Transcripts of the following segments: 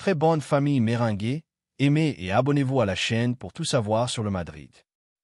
Très bonne famille meringuée, aimez et abonnez-vous à la chaîne pour tout savoir sur le Madrid.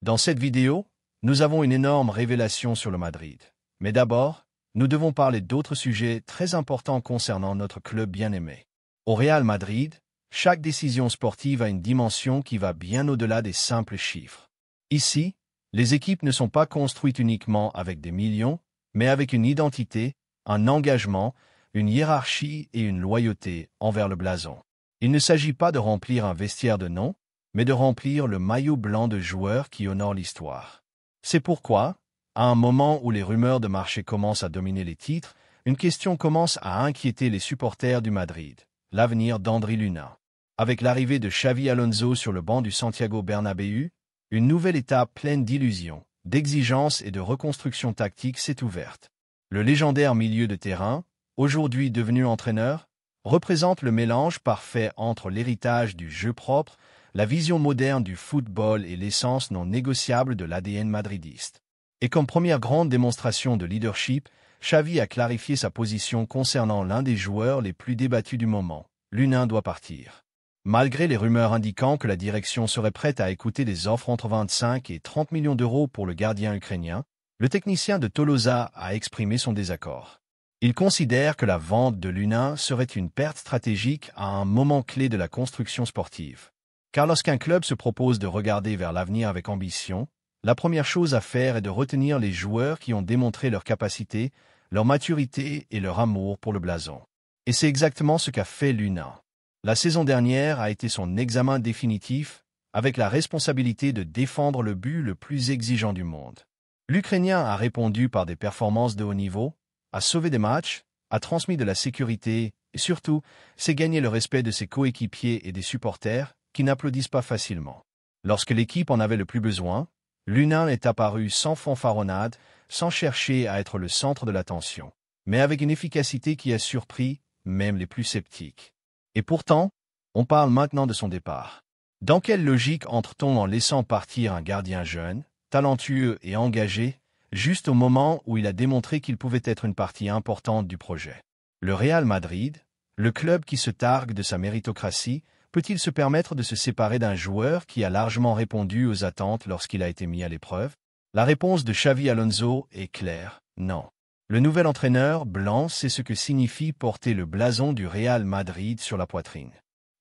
Dans cette vidéo, nous avons une énorme révélation sur le Madrid. Mais d'abord, nous devons parler d'autres sujets très importants concernant notre club bien-aimé. Au Real Madrid, chaque décision sportive a une dimension qui va bien au-delà des simples chiffres. Ici, les équipes ne sont pas construites uniquement avec des millions, mais avec une identité, un engagement, une hiérarchie et une loyauté envers le blason. Il ne s'agit pas de remplir un vestiaire de noms, mais de remplir le maillot blanc de joueurs qui honorent l'histoire. C'est pourquoi, à un moment où les rumeurs de marché commencent à dominer les titres, une question commence à inquiéter les supporters du Madrid, l'avenir d'André Luna. Avec l'arrivée de Xavi Alonso sur le banc du Santiago Bernabéu, une nouvelle étape pleine d'illusions, d'exigences et de reconstruction tactique s'est ouverte. Le légendaire milieu de terrain, aujourd'hui devenu entraîneur, représente le mélange parfait entre l'héritage du jeu propre, la vision moderne du football et l'essence non négociable de l'ADN madridiste. Et comme première grande démonstration de leadership, Xavi a clarifié sa position concernant l'un des joueurs les plus débattus du moment. Luna doit partir. Malgré les rumeurs indiquant que la direction serait prête à écouter des offres entre 25 et 30 millions d'euros pour le gardien ukrainien, le technicien de Tolosa a exprimé son désaccord. Il considère que la vente de Luna serait une perte stratégique à un moment clé de la construction sportive. Car lorsqu'un club se propose de regarder vers l'avenir avec ambition, la première chose à faire est de retenir les joueurs qui ont démontré leur capacité, leur maturité et leur amour pour le blason. Et c'est exactement ce qu'a fait Luna. La saison dernière a été son examen définitif, avec la responsabilité de défendre le but le plus exigeant du monde. L'Ukrainien a répondu par des performances de haut niveau, a sauvé des matchs, a transmis de la sécurité et surtout, s'est gagné le respect de ses coéquipiers et des supporters qui n'applaudissent pas facilement. Lorsque l'équipe en avait le plus besoin, Luna est apparu sans fanfaronnade, sans chercher à être le centre de l'attention, mais avec une efficacité qui a surpris même les plus sceptiques. Et pourtant, on parle maintenant de son départ. Dans quelle logique entre-t-on en laissant partir un gardien jeune, talentueux et engagé, juste au moment où il a démontré qu'il pouvait être une partie importante du projet? Le Real Madrid, le club qui se targue de sa méritocratie, peut-il se permettre de se séparer d'un joueur qui a largement répondu aux attentes lorsqu'il a été mis à l'épreuve? La réponse de Xavi Alonso est claire, non. Le nouvel entraîneur blanc sait ce que signifie porter le blason du Real Madrid sur la poitrine.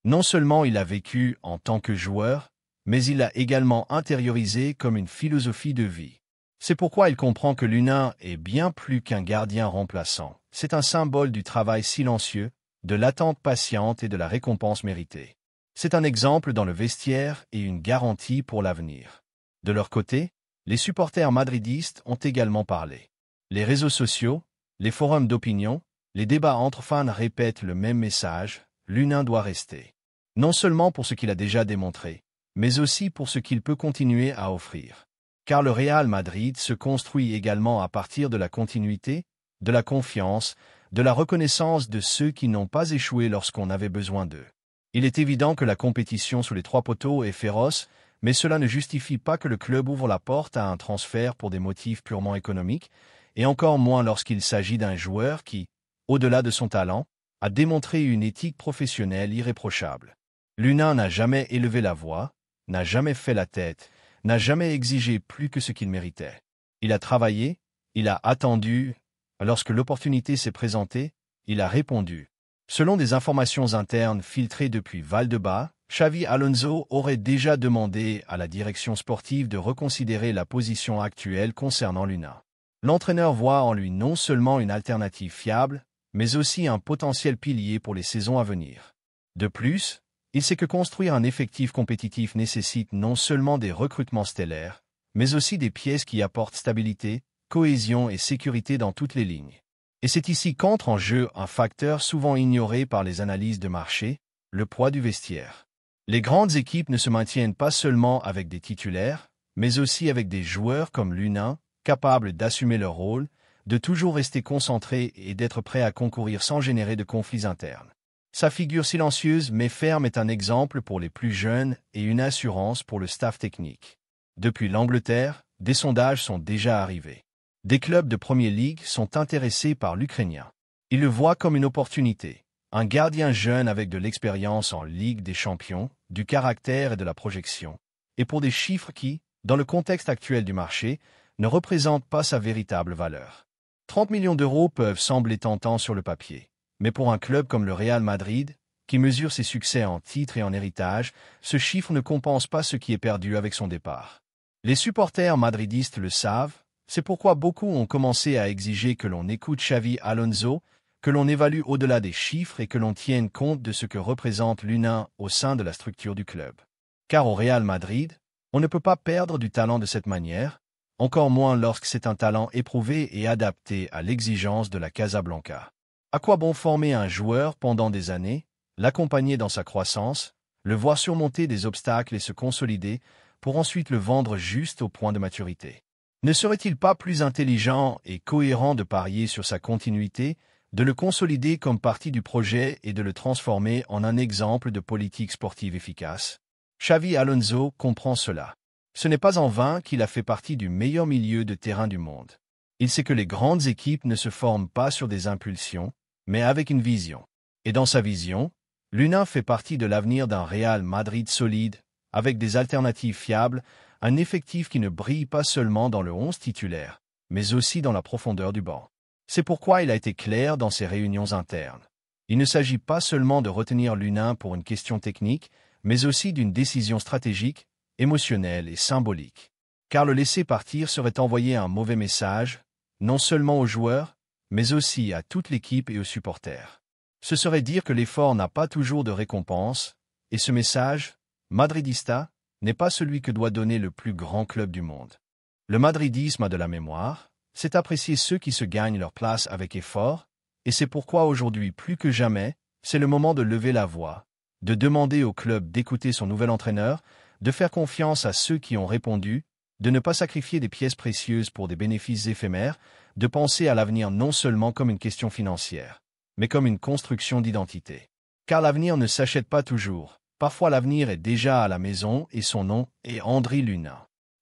Non seulement il a vécu en tant que joueur, mais il l'a également intériorisé comme une philosophie de vie. C'est pourquoi il comprend que Luna est bien plus qu'un gardien remplaçant. C'est un symbole du travail silencieux, de l'attente patiente et de la récompense méritée. C'est un exemple dans le vestiaire et une garantie pour l'avenir. De leur côté, les supporters madridistes ont également parlé. Les réseaux sociaux, les forums d'opinion, les débats entre fans répètent le même message, Luna doit rester. Non seulement pour ce qu'il a déjà démontré, mais aussi pour ce qu'il peut continuer à offrir. Car le Real Madrid se construit également à partir de la continuité, de la confiance, de la reconnaissance de ceux qui n'ont pas échoué lorsqu'on avait besoin d'eux. Il est évident que la compétition sous les trois poteaux est féroce, mais cela ne justifie pas que le club ouvre la porte à un transfert pour des motifs purement économiques, et encore moins lorsqu'il s'agit d'un joueur qui, au-delà de son talent, a démontré une éthique professionnelle irréprochable. Luna n'a jamais élevé la voix, n'a jamais fait la tête, n'a jamais exigé plus que ce qu'il méritait. Il a travaillé, il a attendu, lorsque l'opportunité s'est présentée, il a répondu. Selon des informations internes filtrées depuis Valdebebas, Xavi Alonso aurait déjà demandé à la direction sportive de reconsidérer la position actuelle concernant Luna. L'entraîneur voit en lui non seulement une alternative fiable, mais aussi un potentiel pilier pour les saisons à venir. De plus, il sait que construire un effectif compétitif nécessite non seulement des recrutements stellaires, mais aussi des pièces qui apportent stabilité, cohésion et sécurité dans toutes les lignes. Et c'est ici qu'entre en jeu un facteur souvent ignoré par les analyses de marché, le poids du vestiaire. Les grandes équipes ne se maintiennent pas seulement avec des titulaires, mais aussi avec des joueurs comme Luna, capables d'assumer leur rôle, de toujours rester concentrés et d'être prêts à concourir sans générer de conflits internes. Sa figure silencieuse mais ferme est un exemple pour les plus jeunes et une assurance pour le staff technique. Depuis l'Angleterre, des sondages sont déjà arrivés. Des clubs de Premier League sont intéressés par l'Ukrainien. Ils le voient comme une opportunité, Un gardien jeune avec de l'expérience en Ligue des Champions, du caractère et de la projection. Et pour des chiffres qui, dans le contexte actuel du marché, ne représentent pas sa véritable valeur. 30 millions d'euros peuvent sembler tentants sur le papier. Mais pour un club comme le Real Madrid, qui mesure ses succès en titres et en héritage, ce chiffre ne compense pas ce qui est perdu avec son départ. Les supporters madridistes le savent, c'est pourquoi beaucoup ont commencé à exiger que l'on écoute Xavi Alonso, que l'on évalue au-delà des chiffres et que l'on tienne compte de ce que représente l'humain au sein de la structure du club. Car au Real Madrid, on ne peut pas perdre du talent de cette manière, encore moins lorsque c'est un talent éprouvé et adapté à l'exigence de la Casablanca. À quoi bon former un joueur pendant des années, l'accompagner dans sa croissance, le voir surmonter des obstacles et se consolider, pour ensuite le vendre juste au point de maturité? Ne serait-il pas plus intelligent et cohérent de parier sur sa continuité, de le consolider comme partie du projet et de le transformer en un exemple de politique sportive efficace? Xavi Alonso comprend cela. Ce n'est pas en vain qu'il a fait partie du meilleur milieu de terrain du monde. Il sait que les grandes équipes ne se forment pas sur des impulsions, mais avec une vision. Et dans sa vision, l'Humain fait partie de l'avenir d'un Real Madrid solide, avec des alternatives fiables, un effectif qui ne brille pas seulement dans le 11 titulaire, mais aussi dans la profondeur du banc. C'est pourquoi il a été clair dans ses réunions internes. Il ne s'agit pas seulement de retenir l'Humain pour une question technique, mais aussi d'une décision stratégique, émotionnelle et symbolique. Car le laisser partir serait envoyer un mauvais message, non seulement aux joueurs, mais aussi à toute l'équipe et aux supporters. Ce serait dire que l'effort n'a pas toujours de récompense, et ce message, madridista, n'est pas celui que doit donner le plus grand club du monde. Le madridisme a de la mémoire, c'est apprécier ceux qui se gagnent leur place avec effort, et c'est pourquoi aujourd'hui plus que jamais, c'est le moment de lever la voix, de demander au club d'écouter son nouvel entraîneur, de faire confiance à ceux qui ont répondu, de ne pas sacrifier des pièces précieuses pour des bénéfices éphémères, de penser à l'avenir non seulement comme une question financière, mais comme une construction d'identité. Car l'avenir ne s'achète pas toujours. Parfois l'avenir est déjà à la maison et son nom est Andriy Lunin.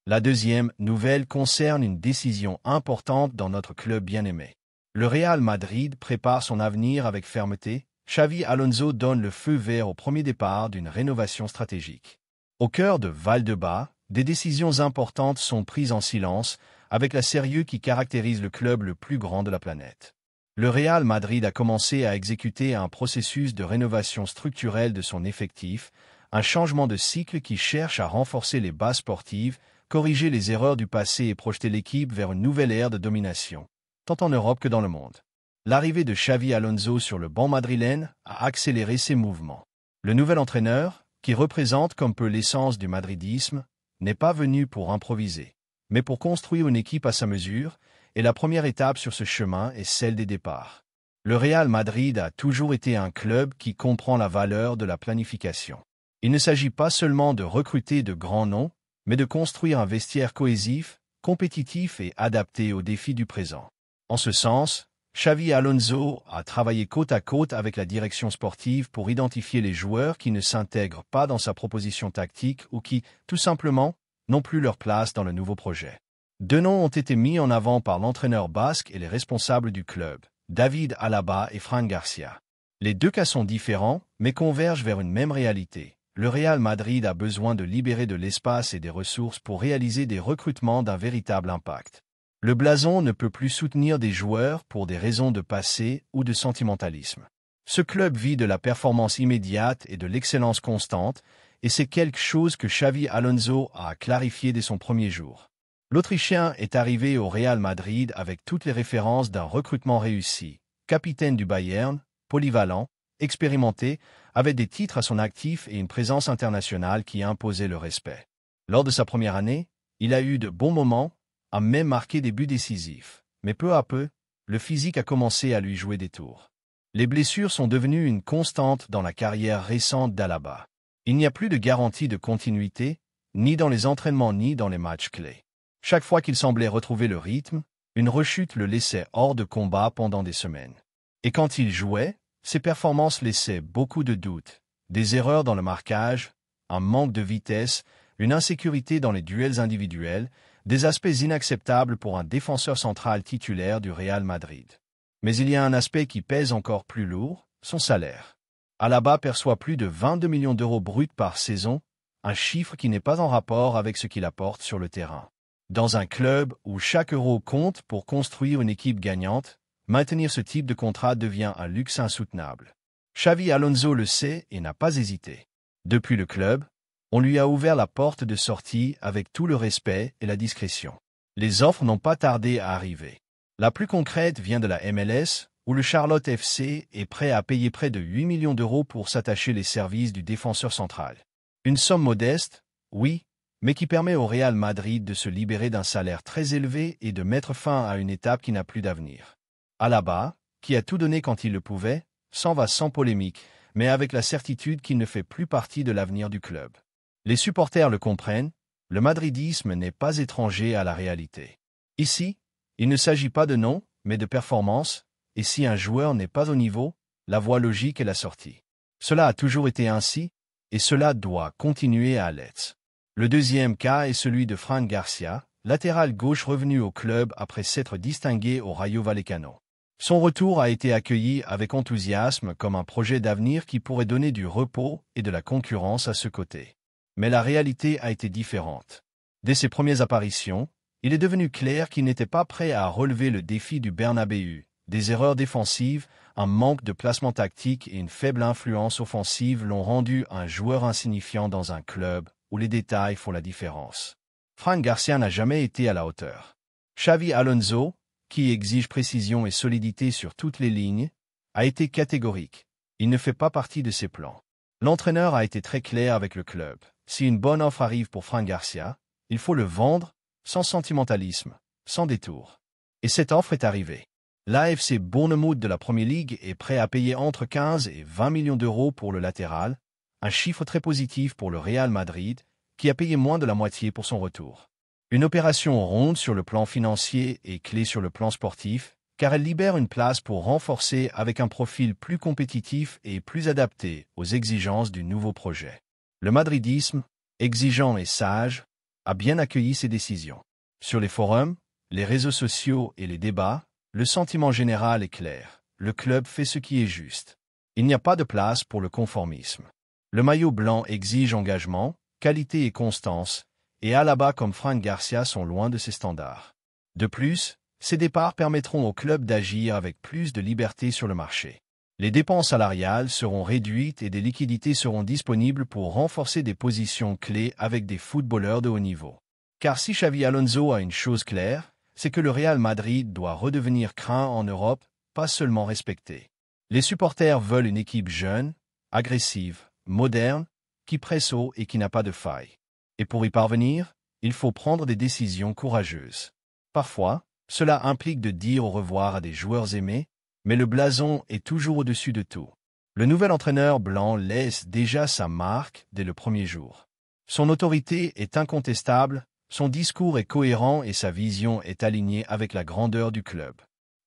La deuxième nouvelle concerne une décision importante dans notre club bien-aimé. Le Real Madrid prépare son avenir avec fermeté. Xavi Alonso donne le feu vert au premier départ d'une rénovation stratégique. Au cœur de Valdebebas, des décisions importantes sont prises en silence, avec la sérieux qui caractérise le club le plus grand de la planète. Le Real Madrid a commencé à exécuter un processus de rénovation structurelle de son effectif, un changement de cycle qui cherche à renforcer les bases sportives, corriger les erreurs du passé et projeter l'équipe vers une nouvelle ère de domination, tant en Europe que dans le monde. L'arrivée de Xavi Alonso sur le banc madrilène a accéléré ces mouvements. Le nouvel entraîneur, qui représente comme peu l'essence du madridisme, n'est pas venu pour improviser, mais pour construire une équipe à sa mesure, et la première étape sur ce chemin est celle des départs. Le Real Madrid a toujours été un club qui comprend la valeur de la planification. Il ne s'agit pas seulement de recruter de grands noms, mais de construire un vestiaire cohésif, compétitif et adapté aux défis du présent. En ce sens, Xavi Alonso a travaillé côte à côte avec la direction sportive pour identifier les joueurs qui ne s'intègrent pas dans sa proposition tactique ou qui, tout simplement, n'ont plus leur place dans le nouveau projet. Deux noms ont été mis en avant par l'entraîneur basque et les responsables du club, David Alaba et Fran Garcia. Les deux cas sont différents, mais convergent vers une même réalité. Le Real Madrid a besoin de libérer de l'espace et des ressources pour réaliser des recrutements d'un véritable impact. Le blason ne peut plus soutenir des joueurs pour des raisons de passé ou de sentimentalisme. Ce club vit de la performance immédiate et de l'excellence constante, et c'est quelque chose que Xavi Alonso a clarifié dès son premier jour. L'Autrichien est arrivé au Real Madrid avec toutes les références d'un recrutement réussi. Capitaine du Bayern, polyvalent, expérimenté, avait des titres à son actif et une présence internationale qui imposait le respect. Lors de sa première année, il a eu de bons moments, a même marqué des buts décisifs. Mais peu à peu, le physique a commencé à lui jouer des tours. Les blessures sont devenues une constante dans la carrière récente d'Alaba. Il n'y a plus de garantie de continuité, ni dans les entraînements ni dans les matchs clés. Chaque fois qu'il semblait retrouver le rythme, une rechute le laissait hors de combat pendant des semaines. Et quand il jouait, ses performances laissaient beaucoup de doutes, des erreurs dans le marquage, un manque de vitesse, une insécurité dans les duels individuels, des aspects inacceptables pour un défenseur central titulaire du Real Madrid. Mais il y a un aspect qui pèse encore plus lourd, son salaire. Alaba perçoit plus de 22 millions d'euros bruts par saison, un chiffre qui n'est pas en rapport avec ce qu'il apporte sur le terrain. Dans un club où chaque euro compte pour construire une équipe gagnante, maintenir ce type de contrat devient un luxe insoutenable. Xavi Alonso le sait et n'a pas hésité. Depuis le club, on lui a ouvert la porte de sortie avec tout le respect et la discrétion. Les offres n'ont pas tardé à arriver. La plus concrète vient de la MLS, où le Charlotte FC est prêt à payer près de 8 millions d'euros pour s'attacher les services du défenseur central. Une somme modeste, oui, mais qui permet au Real Madrid de se libérer d'un salaire très élevé et de mettre fin à une étape qui n'a plus d'avenir. Alaba, qui a tout donné quand il le pouvait, s'en va sans polémique, mais avec la certitude qu'il ne fait plus partie de l'avenir du club. Les supporters le comprennent, le madridisme n'est pas étranger à la réalité. Ici, il ne s'agit pas de nom, mais de performance, et si un joueur n'est pas au niveau, la voie logique est la sortie. Cela a toujours été ainsi, et cela doit continuer à l'être. Le deuxième cas est celui de Fran Garcia, latéral gauche revenu au club après s'être distingué au Rayo Vallecano. Son retour a été accueilli avec enthousiasme comme un projet d'avenir qui pourrait donner du repos et de la concurrence à ce côté. Mais la réalité a été différente. Dès ses premières apparitions, il est devenu clair qu'il n'était pas prêt à relever le défi du Bernabéu. Des erreurs défensives, un manque de placement tactique et une faible influence offensive l'ont rendu un joueur insignifiant dans un club où les détails font la différence. Fran Garcia n'a jamais été à la hauteur. Xavi Alonso, qui exige précision et solidité sur toutes les lignes, a été catégorique. Il ne fait pas partie de ses plans. L'entraîneur a été très clair avec le club. Si une bonne offre arrive pour Fran Garcia, il faut le vendre, sans sentimentalisme, sans détour. Et cette offre est arrivée. L'AFC Bournemouth de la Premier League est prêt à payer entre 15 et 20 millions d'euros pour le latéral, un chiffre très positif pour le Real Madrid, qui a payé moins de la moitié pour son retour. Une opération ronde sur le plan financier et clé sur le plan sportif, car elle libère une place pour renforcer avec un profil plus compétitif et plus adapté aux exigences du nouveau projet. Le madridisme, exigeant et sage, a bien accueilli ces décisions. Sur les forums, les réseaux sociaux et les débats, le sentiment général est clair. Le club fait ce qui est juste. Il n'y a pas de place pour le conformisme. Le maillot blanc exige engagement, qualité et constance, et Alaba comme Fran Garcia sont loin de ces standards. De plus, ces départs permettront au club d'agir avec plus de liberté sur le marché. Les dépenses salariales seront réduites et des liquidités seront disponibles pour renforcer des positions clés avec des footballeurs de haut niveau. Car si Xavi Alonso a une chose claire, c'est que le Real Madrid doit redevenir craint en Europe, pas seulement respecté. Les supporters veulent une équipe jeune, agressive, moderne, qui presse haut et qui n'a pas de faille. Et pour y parvenir, il faut prendre des décisions courageuses. Parfois, cela implique de dire au revoir à des joueurs aimés, mais le blason est toujours au-dessus de tout. Le nouvel entraîneur blanc laisse déjà sa marque dès le premier jour. Son autorité est incontestable, son discours est cohérent et sa vision est alignée avec la grandeur du club.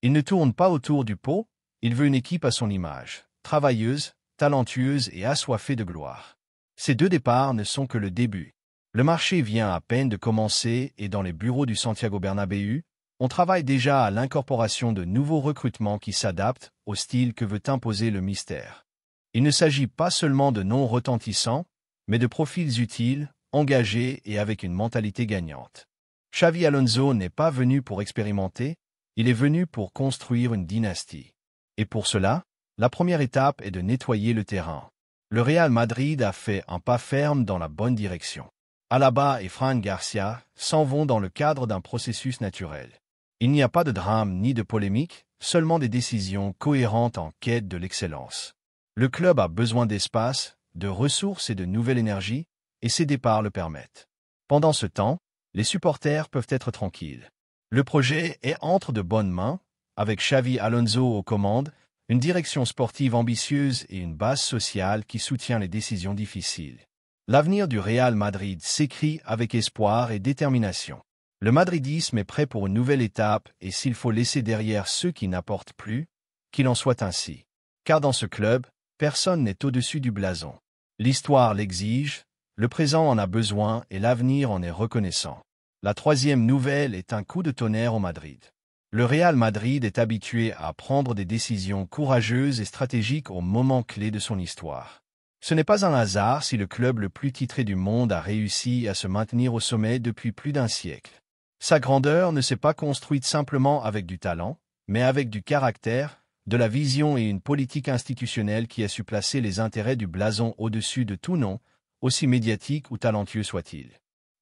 Il ne tourne pas autour du pot, il veut une équipe à son image, travailleuse, talentueuse et assoiffée de gloire. Ces deux départs ne sont que le début. Le marché vient à peine de commencer et dans les bureaux du Santiago Bernabéu, on travaille déjà à l'incorporation de nouveaux recrutements qui s'adaptent au style que veut imposer le mystère. Il ne s'agit pas seulement de noms retentissants, mais de profils utiles, engagés et avec une mentalité gagnante. Xavi Alonso n'est pas venu pour expérimenter, il est venu pour construire une dynastie. Et pour cela, la première étape est de nettoyer le terrain. Le Real Madrid a fait un pas ferme dans la bonne direction. Alaba et Fran Garcia s'en vont dans le cadre d'un processus naturel. Il n'y a pas de drame ni de polémique, seulement des décisions cohérentes en quête de l'excellence. Le club a besoin d'espace, de ressources et de nouvelle énergie, et ces départs le permettent. Pendant ce temps, les supporters peuvent être tranquilles. Le projet est entre de bonnes mains, avec Xavi Alonso aux commandes, une direction sportive ambitieuse et une base sociale qui soutient les décisions difficiles. L'avenir du Real Madrid s'écrit avec espoir et détermination. Le madridisme est prêt pour une nouvelle étape et s'il faut laisser derrière ceux qui n'apportent plus, qu'il en soit ainsi. Car dans ce club, personne n'est au-dessus du blason. L'histoire l'exige, le présent en a besoin et l'avenir en est reconnaissant. La troisième nouvelle est un coup de tonnerre au Madrid. Le Real Madrid est habitué à prendre des décisions courageuses et stratégiques au moment clé de son histoire. Ce n'est pas un hasard si le club le plus titré du monde a réussi à se maintenir au sommet depuis plus d'un siècle. Sa grandeur ne s'est pas construite simplement avec du talent, mais avec du caractère, de la vision et une politique institutionnelle qui a su placer les intérêts du blason au-dessus de tout nom, aussi médiatique ou talentueux soit-il.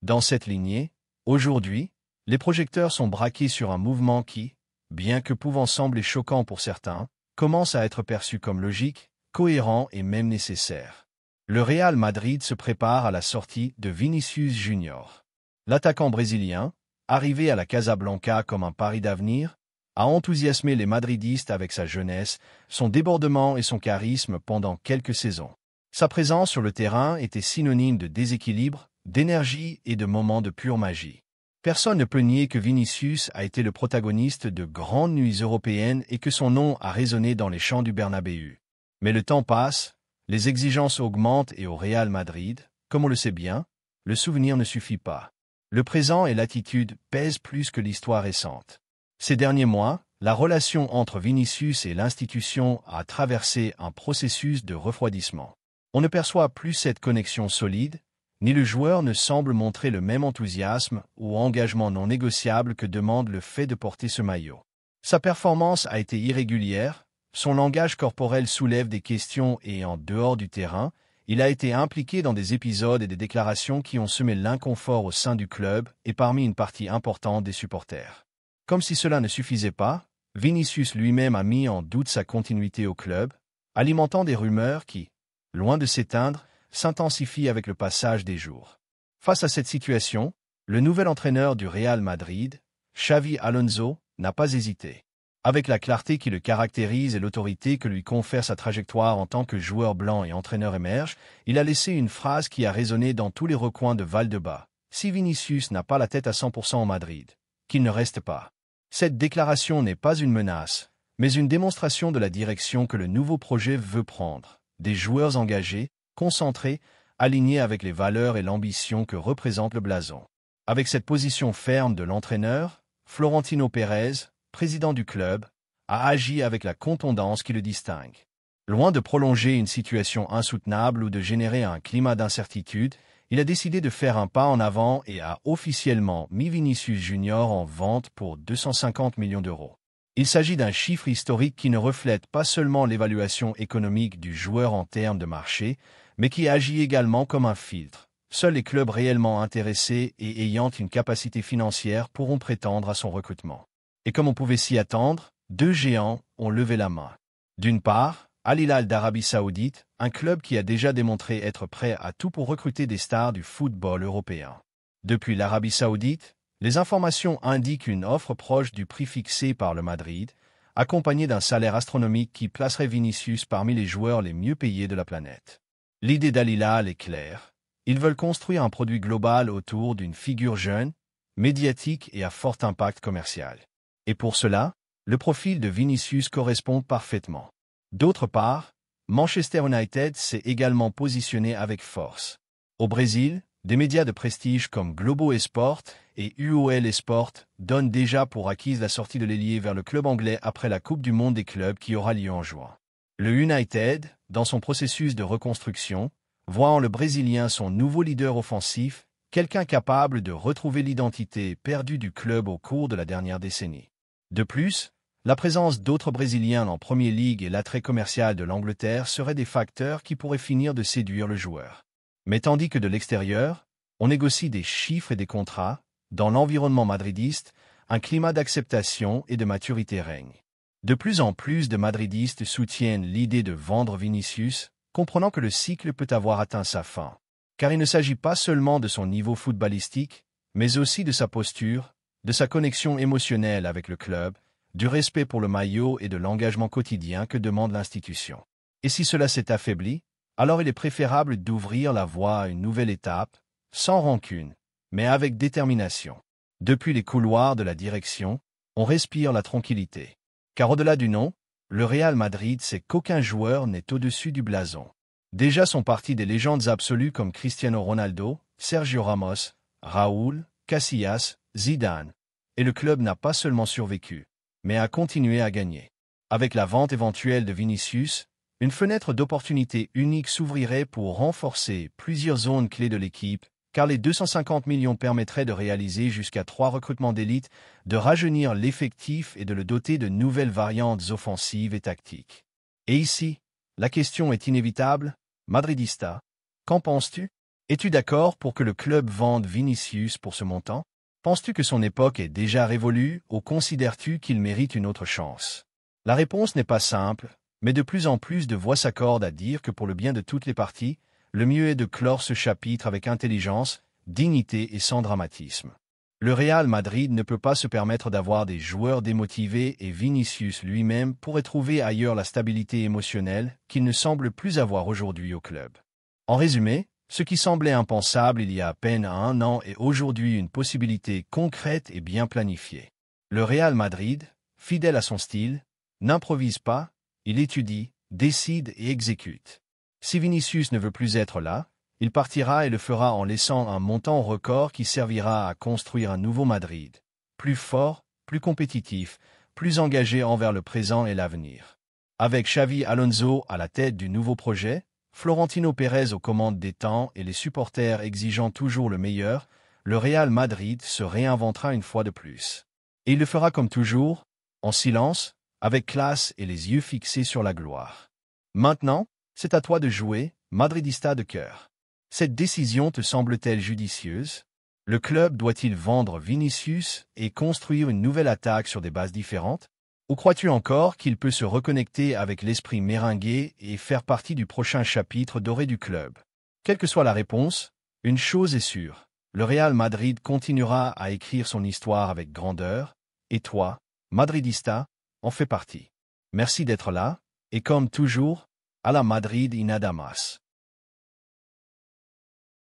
Dans cette lignée, aujourd'hui, les projecteurs sont braqués sur un mouvement qui, bien que pouvant sembler choquant pour certains, commence à être perçu comme logique, cohérent et même nécessaire. Le Real Madrid se prépare à la sortie de Vinicius Junior. L'attaquant brésilien, arrivé à la Casablanca comme un pari d'avenir, a enthousiasmé les madridistes avec sa jeunesse, son débordement et son charisme pendant quelques saisons. Sa présence sur le terrain était synonyme de déséquilibre, d'énergie et de moments de pure magie. Personne ne peut nier que Vinicius a été le protagoniste de grandes nuits européennes et que son nom a résonné dans les champs du Bernabéu. Mais le temps passe, les exigences augmentent et au Real Madrid, comme on le sait bien, le souvenir ne suffit pas. Le présent et l'attitude pèsent plus que l'histoire récente. Ces derniers mois, la relation entre Vinicius et l'institution a traversé un processus de refroidissement. On ne perçoit plus cette connexion solide, ni le joueur ne semble montrer le même enthousiasme ou engagement non négociable que demande le fait de porter ce maillot. Sa performance a été irrégulière, son langage corporel soulève des questions et en dehors du terrain, il a été impliqué dans des épisodes et des déclarations qui ont semé l'inconfort au sein du club et parmi une partie importante des supporters. Comme si cela ne suffisait pas, Vinicius lui-même a mis en doute sa continuité au club, alimentant des rumeurs qui, loin de s'éteindre, s'intensifient avec le passage des jours. Face à cette situation, le nouvel entraîneur du Real Madrid, Xavi Alonso, n'a pas hésité. Avec la clarté qui le caractérise et l'autorité que lui confère sa trajectoire en tant que joueur blanc et entraîneur émerge, il a laissé une phrase qui a résonné dans tous les recoins de Valdebebas. Si Vinicius n'a pas la tête à 100% au Madrid, qu'il ne reste pas. Cette déclaration n'est pas une menace, mais une démonstration de la direction que le nouveau projet veut prendre. Des joueurs engagés, concentrés, alignés avec les valeurs et l'ambition que représente le blason. Avec cette position ferme de l'entraîneur, Florentino Pérez, président du club, a agi avec la contondance qui le distingue. Loin de prolonger une situation insoutenable ou de générer un climat d'incertitude, il a décidé de faire un pas en avant et a officiellement mis Vinicius Junior en vente pour 250 millions d'euros. Il s'agit d'un chiffre historique qui ne reflète pas seulement l'évaluation économique du joueur en termes de marché, mais qui agit également comme un filtre. Seuls les clubs réellement intéressés et ayant une capacité financière pourront prétendre à son recrutement. Et comme on pouvait s'y attendre, deux géants ont levé la main. D'une part, Al Hilal d'Arabie Saoudite, un club qui a déjà démontré être prêt à tout pour recruter des stars du football européen. Depuis l'Arabie Saoudite, les informations indiquent une offre proche du prix fixé par le Madrid, accompagnée d'un salaire astronomique qui placerait Vinicius parmi les joueurs les mieux payés de la planète. L'idée d'Al Hilal est claire. Ils veulent construire un produit global autour d'une figure jeune, médiatique et à fort impact commercial. Et pour cela, le profil de Vinicius correspond parfaitement. D'autre part, Manchester United s'est également positionné avec force. Au Brésil, des médias de prestige comme Globo Esport et UOL Esport donnent déjà pour acquise la sortie de l'ailier vers le club anglais après la Coupe du Monde des clubs qui aura lieu en juin. Le United, dans son processus de reconstruction, voit en le Brésilien son nouveau leader offensif, quelqu'un capable de retrouver l'identité perdue du club au cours de la dernière décennie. De plus, la présence d'autres Brésiliens en Premier League et l'attrait commercial de l'Angleterre seraient des facteurs qui pourraient finir de séduire le joueur. Mais tandis que de l'extérieur, on négocie des chiffres et des contrats, dans l'environnement madridiste, un climat d'acceptation et de maturité règne. De plus en plus de madridistes soutiennent l'idée de vendre Vinicius, comprenant que le cycle peut avoir atteint sa fin. Car il ne s'agit pas seulement de son niveau footballistique, mais aussi de sa posture, de sa connexion émotionnelle avec le club, du respect pour le maillot et de l'engagement quotidien que demande l'institution. Et si cela s'est affaibli, alors il est préférable d'ouvrir la voie à une nouvelle étape, sans rancune, mais avec détermination. Depuis les couloirs de la direction, on respire la tranquillité. Car au-delà du nom, le Real Madrid sait qu'aucun joueur n'est au-dessus du blason. Déjà sont partis des légendes absolues comme Cristiano Ronaldo, Sergio Ramos, Raúl, Casillas, Zidane. Et le club n'a pas seulement survécu, mais à continuer à gagner. Avec la vente éventuelle de Vinicius, une fenêtre d'opportunité unique s'ouvrirait pour renforcer plusieurs zones clés de l'équipe, car les 250 millions permettraient de réaliser jusqu'à 3 recrutements d'élite, de rajeunir l'effectif et de le doter de nouvelles variantes offensives et tactiques. Et ici, la question est inévitable, Madridista, qu'en penses-tu? Es-tu d'accord pour que le club vende Vinicius pour ce montant? Penses-tu que son époque est déjà révolue ou considères-tu qu'il mérite une autre chance? La réponse n'est pas simple, mais de plus en plus de voix s'accordent à dire que pour le bien de toutes les parties, le mieux est de clore ce chapitre avec intelligence, dignité et sans dramatisme. Le Real Madrid ne peut pas se permettre d'avoir des joueurs démotivés et Vinicius lui-même pourrait trouver ailleurs la stabilité émotionnelle qu'il ne semble plus avoir aujourd'hui au club. En résumé, ce qui semblait impensable il y a à peine 1 an est aujourd'hui une possibilité concrète et bien planifiée. Le Real Madrid, fidèle à son style, n'improvise pas, il étudie, décide et exécute. Si Vinicius ne veut plus être là, il partira et le fera en laissant un montant record qui servira à construire un nouveau Madrid, plus fort, plus compétitif, plus engagé envers le présent et l'avenir. Avec Xavi Alonso à la tête du nouveau projet, Florentino Pérez aux commandes des temps et les supporters exigeant toujours le meilleur, le Real Madrid se réinventera une fois de plus. Et il le fera comme toujours, en silence, avec classe et les yeux fixés sur la gloire. Maintenant, c'est à toi de jouer, Madridista de cœur. Cette décision te semble-t-elle judicieuse? Le club doit-il vendre Vinicius et construire une nouvelle attaque sur des bases différentes? Ou crois-tu encore qu'il peut se reconnecter avec l'esprit merengue et faire partie du prochain chapitre doré du club? Quelle que soit la réponse, une chose est sûre, le Real Madrid continuera à écrire son histoire avec grandeur, et toi, Madridista, en fais partie. Merci d'être là, et comme toujours, à la Madrid y nada más.